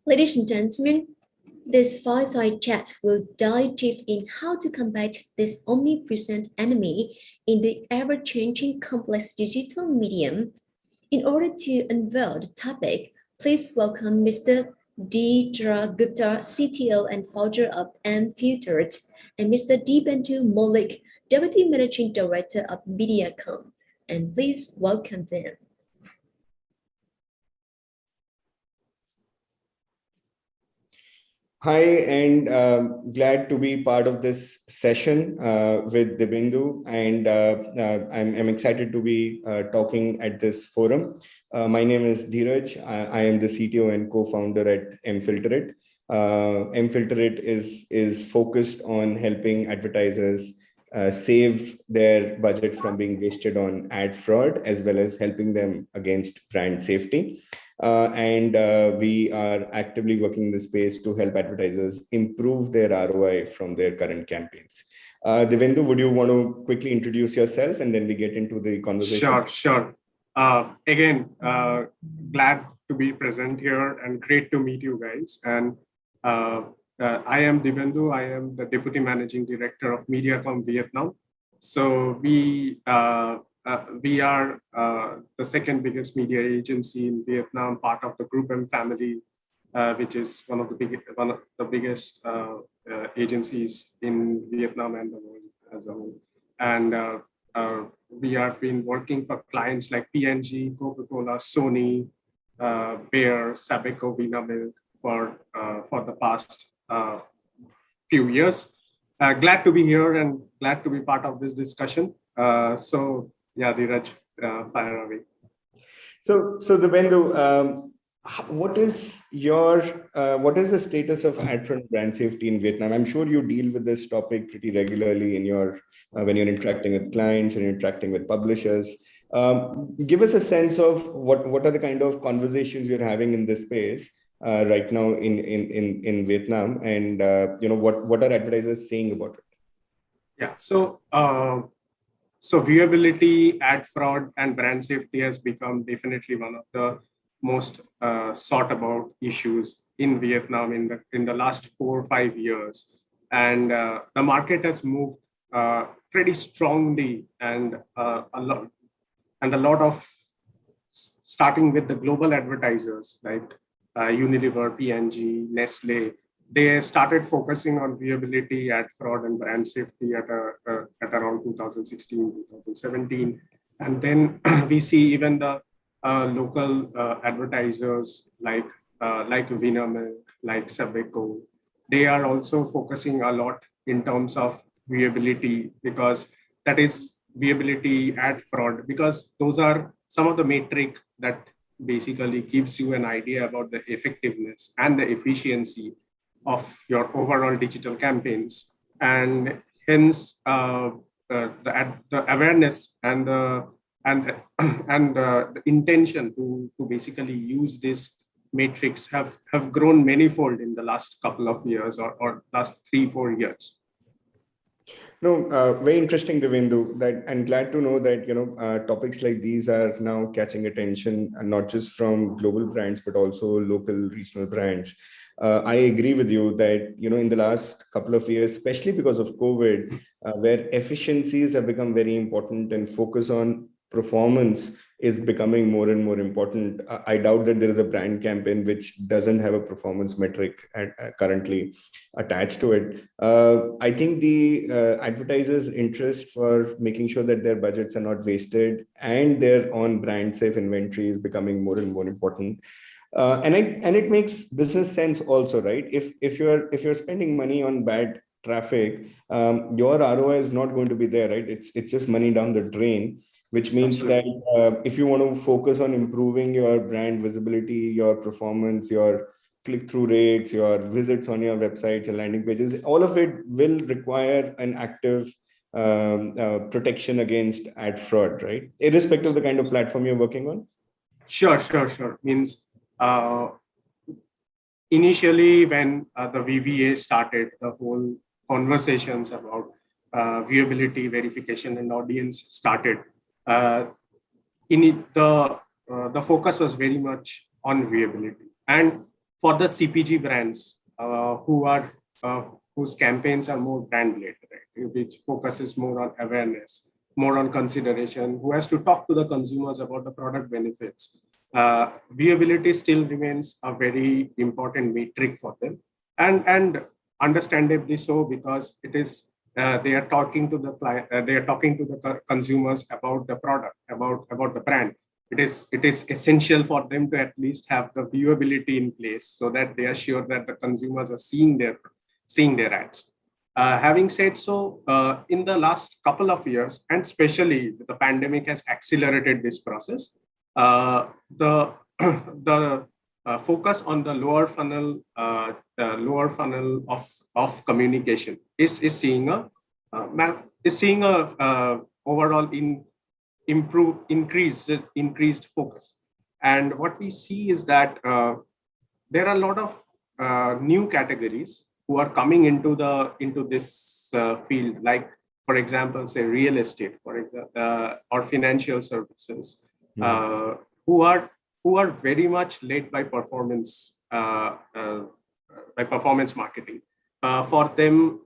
Ladies and gentlemen, this fireside chat will dive deep in how to combat this omnipresent enemy in the ever-changing complex digital medium. In order to unveil the topic, please welcome Mr. Deidra Gupta, CTO and founder of Mfiltered, and Mr. Deepandu Malik, Deputy Managing Director of Mediacom. And please welcome them. Hi, and glad to be part of this session with Dibindu, and I'm excited to be talking at this forum. My name is Dheeraj. I am the CTO and co-founder at Mfilterate. Mfilterate is focused on helping advertisers save their budget from being wasted on ad fraud, as well as helping them against brand safety. We are actively working in this space to help advertisers improve their ROI from their current campaigns. Devendu, would you want to quickly introduce yourself and then we get into the conversation? Sure. Again, glad to be present here and great to meet you guys. And I am Devendu. I am the Deputy Managing Director of Mediacom Vietnam. So we are the second biggest media agency in Vietnam, part of the Group M family, which is one of the biggest agencies in Vietnam and the world as a whole. And we have been working for clients like P&G, Coca-Cola, Sony, Bayer, Sabeco, Vinamilk for the past few years. Glad to be here and glad to be part of this discussion. Yeah, Dheeraj, fire away. So Devendu, what is the status of ad fraud brand safety in Vietnam? I'm sure you deal with this topic pretty regularly in your when you're interacting with clients, when you're interacting with publishers. Give us a sense of what are the kind of conversations you're having in this space right now in Vietnam, and what are advertisers saying about it? Yeah, so viewability, ad fraud, and brand safety has become definitely one of the most sought about issues in Vietnam in the last 4 or 5 years, and the market has moved pretty strongly, and a lot of starting with the global advertisers like Unilever, P&G, Nestle. They started focusing on viewability, ad fraud, and brand safety at around 2016, 2017. And then we see even the local advertisers like Vinamilk, like Sabeco. They are also focusing a lot in terms of viewability, because that is viewability, ad fraud, because those are some of the metric that basically gives you an idea about the effectiveness and the efficiency of your overall digital campaigns, and hence the awareness and the intention to basically use this matrix have grown manifold in the last couple of years or last 3-4 years. No, very interesting, Devendu. That I'm glad to know that topics like these are now catching attention, and not just from global brands but also local, regional brands. I agree with you that in the last couple of years, especially because of COVID, where efficiencies have become very important and focus on performance is becoming more and more important. I doubt that there is a brand campaign which doesn't have a performance metric currently attached to it. I think the advertisers' interest for making sure that their budgets are not wasted and their on brand safe inventory is becoming more and more important. And it makes business sense also, right? If you're spending money on bad traffic, your ROI is not going to be there, right? It's just money down the drain, which means Absolutely. That if you want to focus on improving your brand visibility, your performance, your click-through rates, your visits on your websites and landing pages, all of it will require an active protection against ad fraud, right? Irrespective of the kind of platform you're working on. Sure. Means initially when the VVA started, the whole conversations about viewability, verification, and audience started. The focus was very much on viewability, and for the CPG brands whose campaigns are more brand-led, right, which focuses more on awareness, more on consideration, who has to talk to the consumers about the product benefits. Viewability still remains a very important metric for them, and understandably so, because it is they are talking to the client, they are talking to the consumers about the product, about the brand. It is essential for them to at least have the viewability in place so that they are sure that the consumers are seeing their ads. Having said so, in the last couple of years, and especially the pandemic has accelerated this process, the the focus on the lower funnel of communication is seeing a overall increased focus. And what we see is that there are a lot of new categories who are coming into this field, like, for example, say real estate, for example, or financial services, who are very much led by performance marketing. For them,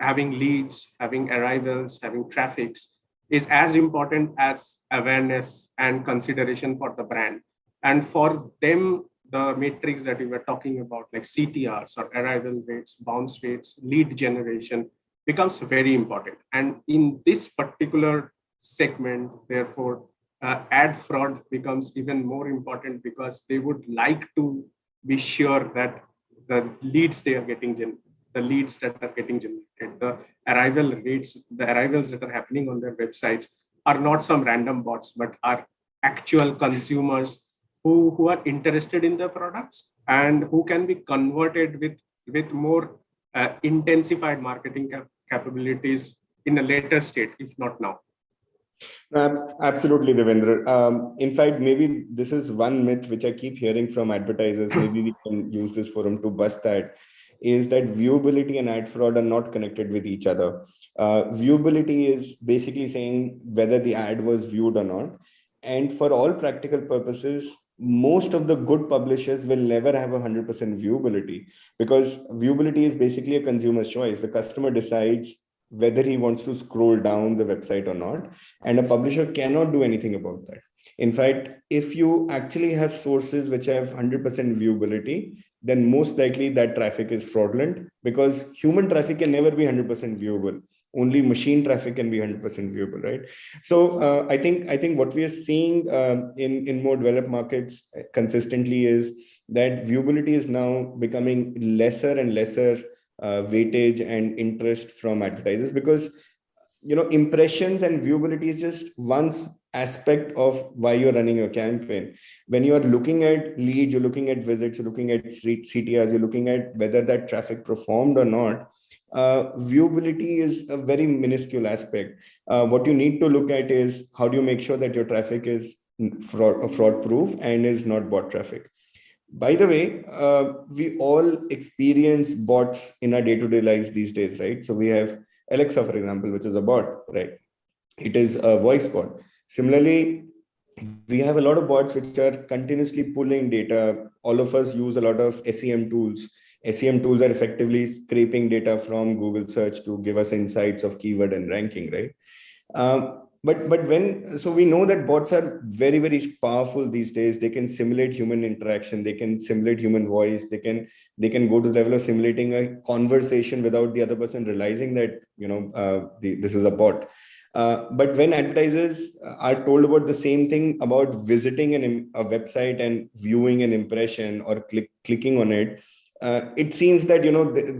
having leads, having arrivals, having traffics is as important as awareness and consideration for the brand. And for them, the metrics that we were talking about, like CTRs or arrival rates, bounce rates, lead generation, becomes very important. And in this particular segment, therefore, ad fraud becomes even more important, because they would like to be sure that the leads that are getting generated, the arrivals that are happening on their websites are not some random bots, but are actual consumers who are interested in the products and who can be converted with more intensified marketing capabilities in a later state, if not now. Absolutely, Devendra. In fact, maybe this is one myth which I keep hearing from advertisers. Maybe we can use this forum to bust that. Is that viewability and ad fraud are not connected with each other. Viewability is basically saying whether the ad was viewed or not. And for all practical purposes, most of the good publishers will never have 100% viewability, because viewability is basically a consumer's choice. The customer decides whether he wants to scroll down the website or not, and a publisher cannot do anything about that. In fact, if you actually have sources which have 100% viewability, then most likely that traffic is fraudulent, because human traffic can never be 100% viewable. Only machine traffic can be 100% viewable, right? So I think what we are seeing in more developed markets consistently is that viewability is now becoming lesser and lesser weightage and interest from advertisers, because impressions and viewability is just one aspect of why you're running your campaign. When you are looking at leads, you're looking at visits, you're looking at CTRs, you're looking at whether that traffic performed or not. Viewability is a very minuscule aspect. What you need to look at is how do you make sure that your traffic is fraud proof and is not bot traffic. By the way, we all experience bots in our day-to-day lives these days, right? So we have Alexa, for example, which is a bot, right? It is a voice bot. Similarly, we have a lot of bots which are continuously pulling data. All of us use a lot of SEM tools. SEM tools are effectively scraping data from Google search to give us insights of keyword and ranking, right? So we know that bots are very, very powerful these days. They can simulate human interaction. They can simulate human voice. They can go to the level of simulating a conversation without the other person realizing that, this is a bot. But when advertisers are told about the same thing about visiting a website and viewing an impression or clicking on it, it seems that,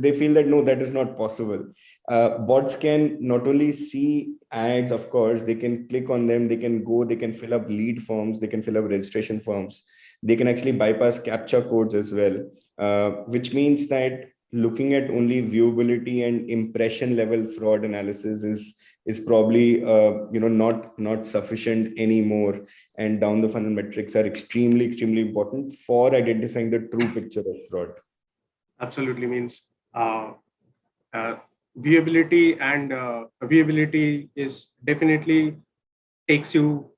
they feel that, no, that is not possible. Bots can not only see ads, of course, they can click on them, they can fill up lead forms, they can fill up registration forms, they can actually bypass captcha codes as well, which means that looking at only viewability and impression level fraud analysis is probably not sufficient anymore, and down the funnel metrics are extremely important for identifying the true picture of fraud. Absolutely, means viewability is definitely takes you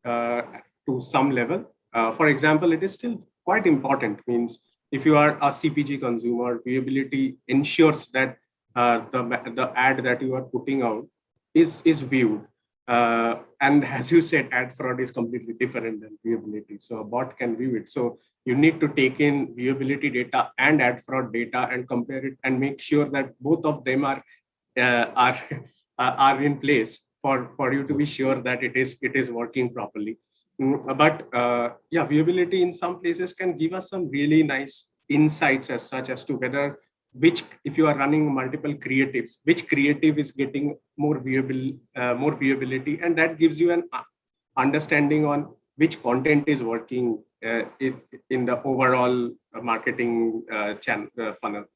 to some level. For example, it is still quite important, means if you are a CPG consumer, viewability ensures that the ad that you are putting out is viewed. And as you said, ad fraud is completely different than viewability. So a bot can view it. So you need to take in viewability data and ad fraud data and compare it and make sure that both of them are are are in place for you to be sure that it is working properly. But yeah, viewability in some places can give us some really nice insights as such as to whether which, if you are running multiple creatives, which creative is getting more viewability, and that gives you an understanding on which content is working in the overall marketing channel funnel.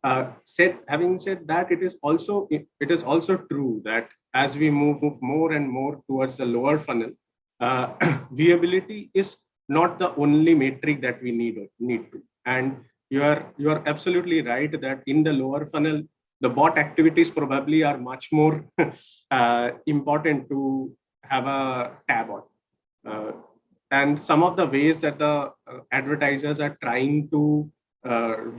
Having said that, it is also true that as we move more and more towards the lower funnel, viewability is not the only metric that we need to. And you are absolutely right that in the lower funnel, the bot activities probably are much more important to have a tab on. And some of the ways that the advertisers are trying to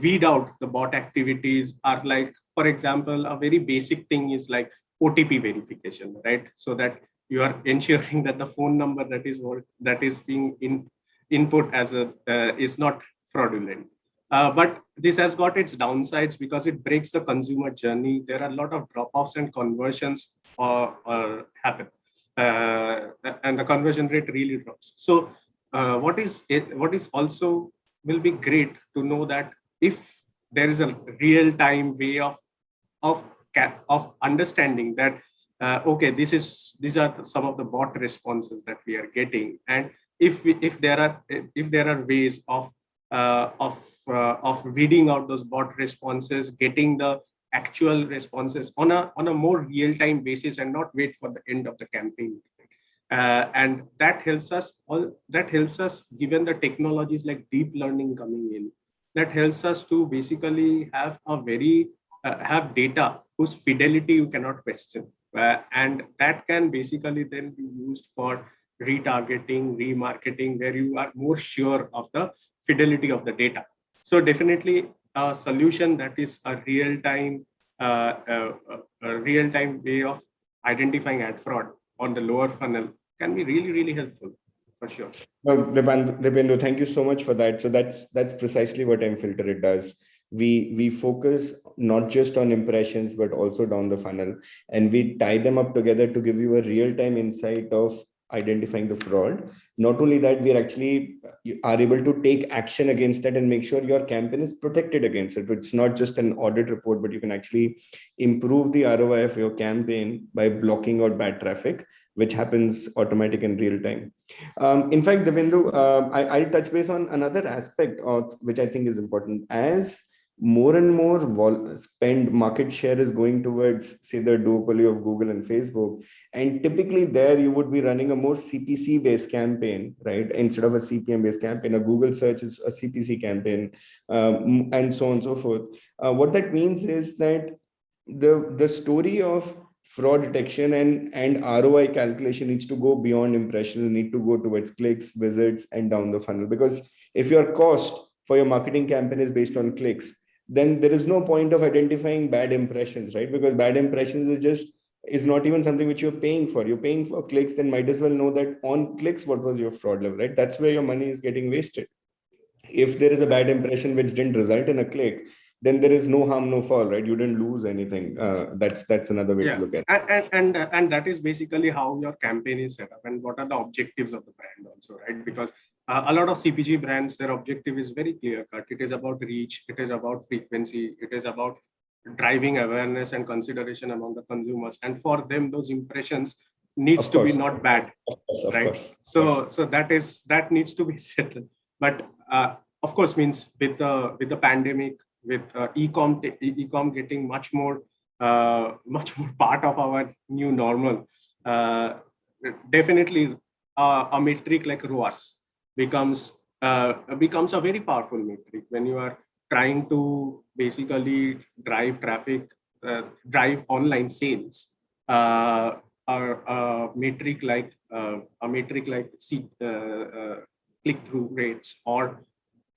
weed out the bot activities are like, for example, a very basic thing is like OTP verification, right? So that you are ensuring that the phone number that is being input as a is not fraudulent. But this has got its downsides because it breaks the consumer journey. There are a lot of drop-offs and conversions happen, and the conversion rate really drops. So what is also will be great to know that if there is a real-time way of understanding that okay, these are some of the bot responses that we are getting, and if there are ways of weeding out those bot responses, getting the actual responses on a more real-time basis and not wait for the end of the campaign. And that helps us given the technologies like deep learning coming in, that helps us to basically have a very have data whose fidelity you cannot question, and that can basically then be used for retargeting, remarketing, where you are more sure of the fidelity of the data. So definitely a solution that is a real-time way of identifying ad fraud on the lower funnel can be really, really helpful for sure. No, Dipendra, thank you so much for that. So that's precisely what mFilter it does. We focus not just on impressions, but also down the funnel, and we tie them up together to give you a real-time insight of identifying the fraud. Not only that, we are able to take action against that and make sure your campaign is protected against it. It's not just an audit report, but you can actually improve the ROI of your campaign by blocking out bad traffic, which happens automatic in real time. In fact, Devendu, I'll touch base on another aspect of which I think is important. As more and more market share is going towards, say, the duopoly of Google and Facebook, and typically there you would be running a more CPC based campaign, right? Instead of a CPM based campaign, a Google search is a CPC campaign, and so on and so forth. What that means is that the story of fraud detection and ROI calculation needs to go beyond impressions, need to go towards clicks, visits, and down the funnel. Because if your cost for your marketing campaign is based on clicks, then there is no point of identifying bad impressions, right? Because bad impressions is not even something which you're paying for. You're paying for clicks, then might as well know that on clicks, what was your fraud level, right? That's where your money is getting wasted. If there is a bad impression which didn't result in a click, then there is no harm, no foul, right? You didn't lose anything. That's another way to look at it. And that is basically how your campaign is set up and what are the objectives of the brand also, right? Because a lot of CPG brands, their objective is very clear cut. It is about reach, it is about frequency, it is about driving awareness and consideration among the consumers. And for them, those impressions needs to be not bad, right? So that needs to be settled. But of course, means with the pandemic, with e-com getting much more part of our new normal, definitely a metric like ROAS becomes a very powerful metric when you are trying to basically drive traffic, drive online sales. A metric like click-through rates or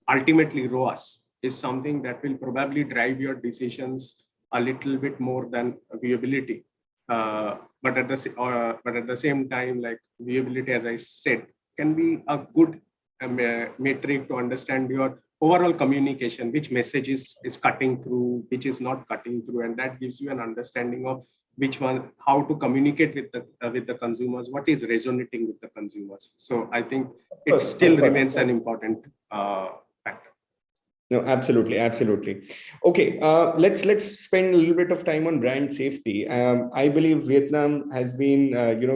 ultimately ROAS is something that will probably drive your decisions a little bit more than viewability. But at the same time, like viewability, as I said, can be a good metric to understand your overall communication, which message is cutting through, which is not cutting through, and that gives you an understanding of which one, how to communicate with the consumers, what is resonating with the consumers. So I think it still remains an important factor. No, absolutely, absolutely. Okay, let's spend a little bit of time on brand safety. I believe Vietnam has been,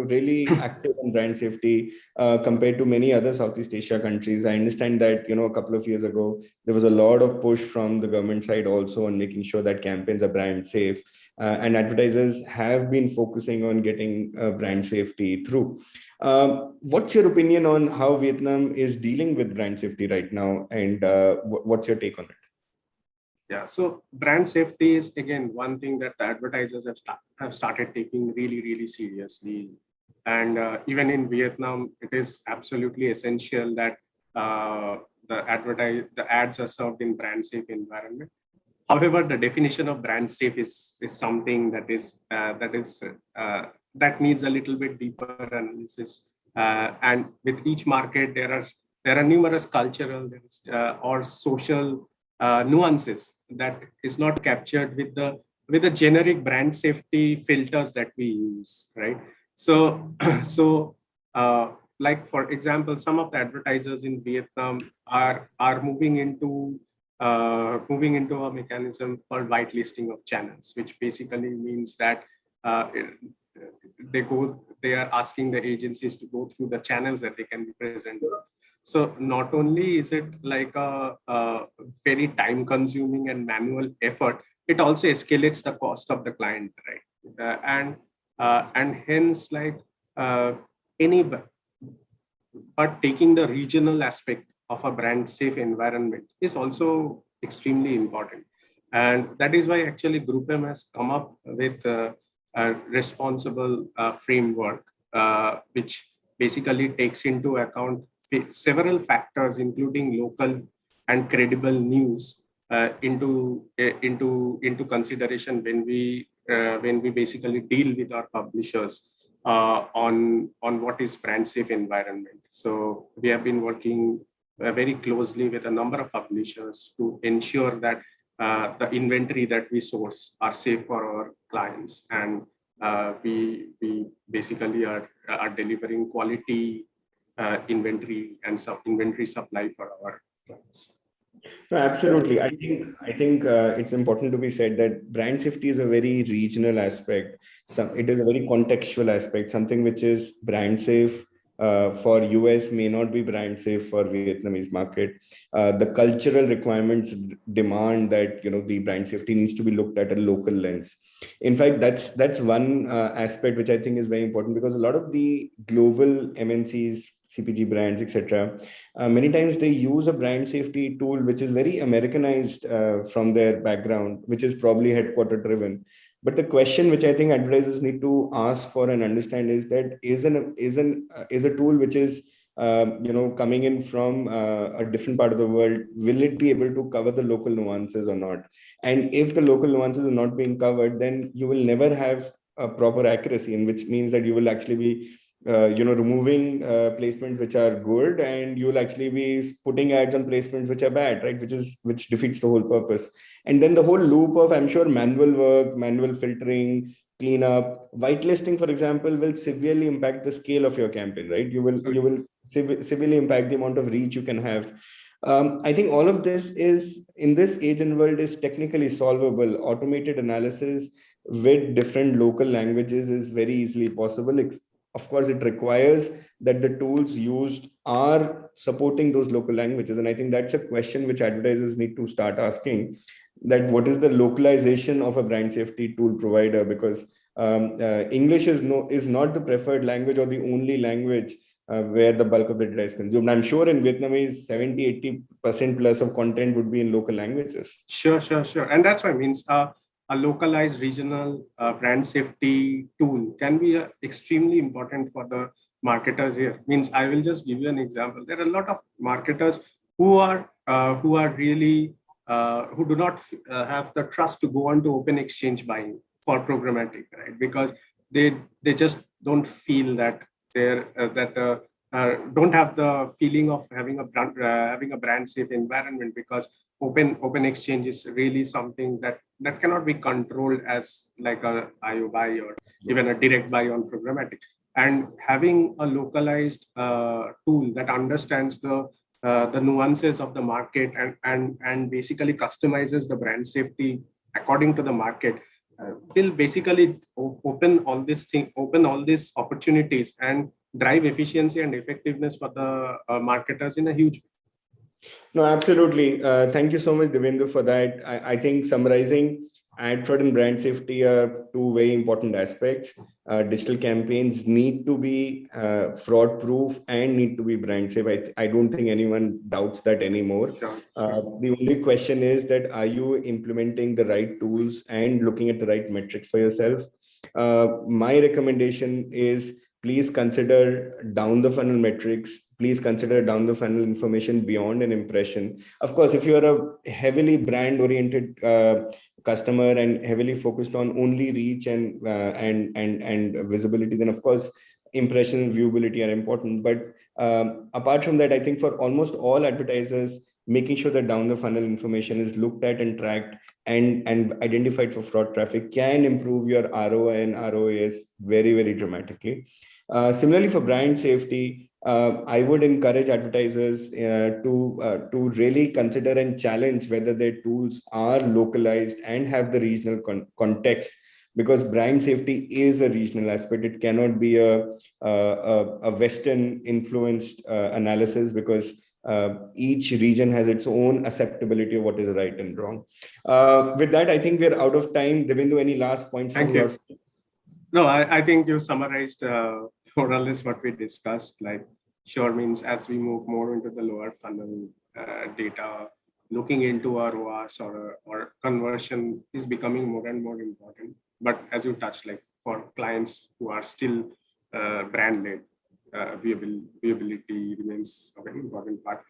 really active on brand safety compared to many other Southeast Asia countries. I understand that, a couple of years ago there was a lot of push from the government side also on making sure that campaigns are brand safe, and advertisers have been focusing on getting brand safety through. What's your opinion on how Vietnam is dealing with brand safety right now, and what's your take on it? Yeah, so brand safety is again one thing that the advertisers have started taking really, really seriously. And even in Vietnam, it is absolutely essential that the ads are served in brand safe environment. However, the definition of brand safe is something that needs a little bit deeper analysis. And with each market, there are numerous cultural or social nuances that is not captured with the generic brand safety filters that we use, right? So like for example, some of the advertisers in Vietnam are moving into a mechanism called whitelisting of channels, which basically means that they are asking the agencies to go through the channels that they can be present on. So not only is it like a very time consuming and manual effort, it also escalates the cost of the client, right? And hence but taking the regional aspect of a brand safe environment is also extremely important. And that is why actually GroupM has come up with a responsible framework, which basically takes into account several factors, including local and credible news into consideration when we basically deal with our publishers on what is brand safe environment. So we have been working very closely with a number of publishers to ensure that the inventory that we source are safe for our clients, and we basically are delivering quality inventory and inventory supply for our clients. No, absolutely. I think it's important to be said that brand safety is a very regional aspect. It is a very contextual aspect. Something which is brand safe for US may not be brand safe for Vietnamese market. The cultural requirements demand that the brand safety needs to be looked at a local lens. In fact, that's one aspect which I think is very important, because a lot of the global MNCs, CPG brands, etc., many times they use a brand safety tool which is very Americanized from their background, which is probably headquarter driven. But the question which I think advertisers need to ask for and understand is that is a tool which is coming in from a different part of the world, will it be able to cover the local nuances or not? And if the local nuances are not being covered, then you will never have a proper accuracy, in which means that you will actually be removing placements which are good, and you'll actually be putting ads on placements which are bad, right? Which defeats the whole purpose. And then the whole loop of, I'm sure, manual work, manual filtering, cleanup, whitelisting, for example, will severely impact the scale of your campaign, right? You will severely impact the amount of reach you can have. I think all of this is, in this age and world, is technically solvable. Automated analysis with different local languages is very easily possible. Of course, it requires that the tools used are supporting those local languages. And I think that's a question which advertisers need to start asking, that what is the localization of a brand safety tool provider? Because English is not the preferred language or the only language where the bulk of the data is consumed. I'm sure in Vietnamese, 70-80% plus of content would be in local languages. Sure. And that's what it means. A localized regional brand safety tool can be extremely important for the marketers here. Means I will just give you an example. There are a lot of marketers who are really who do not have the trust to go on to open exchange buying for programmatic, right? Because they just don't feel that don't have the feeling of having a brand safe environment, because open exchange is really something that cannot be controlled as like a IO buy or even a direct buy on programmatic. And having a localized tool that understands the nuances of the market and basically customizes the brand safety according to the market will basically open all these opportunities and drive efficiency and effectiveness for the marketers in a huge way. No, absolutely. Thank you so much, Devendu, for that. I think summarizing, ad fraud and brand safety are two very important aspects. Digital campaigns need to be fraud proof and need to be brand safe. I don't think anyone doubts that anymore. Sure. The only question is that, are you implementing the right tools and looking at the right metrics for yourself? My recommendation is, please consider down the funnel metrics. Please consider down the funnel information beyond an impression. Of course, if you're a heavily brand oriented customer and heavily focused on only reach and visibility, then of course impression and viewability are important. But apart from that, I think for almost all advertisers, making sure that down the funnel information is looked at and tracked and identified for fraud traffic can improve your ROI and ROAS very, very dramatically. Similarly, for brand safety, I would encourage advertisers to really consider and challenge whether their tools are localized and have the regional context, because brand safety is a regional aspect. It cannot be a Western influenced analysis, because each region has its own acceptability of what is right and wrong. With that, I think we're out of time. Devendu, any last points from your side? No, I think you summarized more or less what we discussed. Like, sure, means as we move more into the lower funnel data, looking into our ROAS or conversion is becoming more and more important. But as you touched, like for clients who are still brand-led, viewability remains a very important part.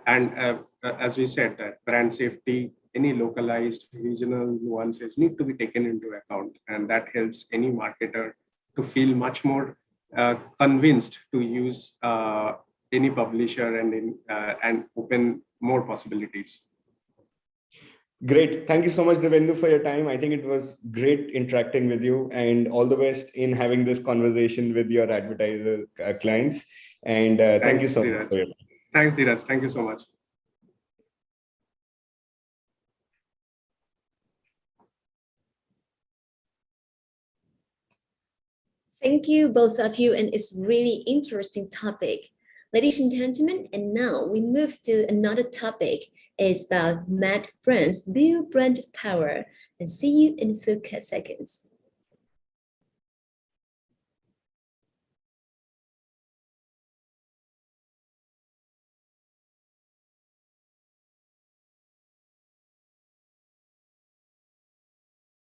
And as we said, that brand safety, any localized regional nuances need to be taken into account, and that helps any marketer to feel much more convinced to use any publisher and open more possibilities. Great. Thank you so much, Devendu, for your time. I think it was great interacting with you, and all the best in having this conversation with your advertiser clients. And thank you so much. Thanks, Dheeraj. Thank you so much. Thank you, both of you, and it's really interesting topic. Ladies and gentlemen, and now we move to another topic. It's about Mad Brands build brand power, and see you in a few seconds.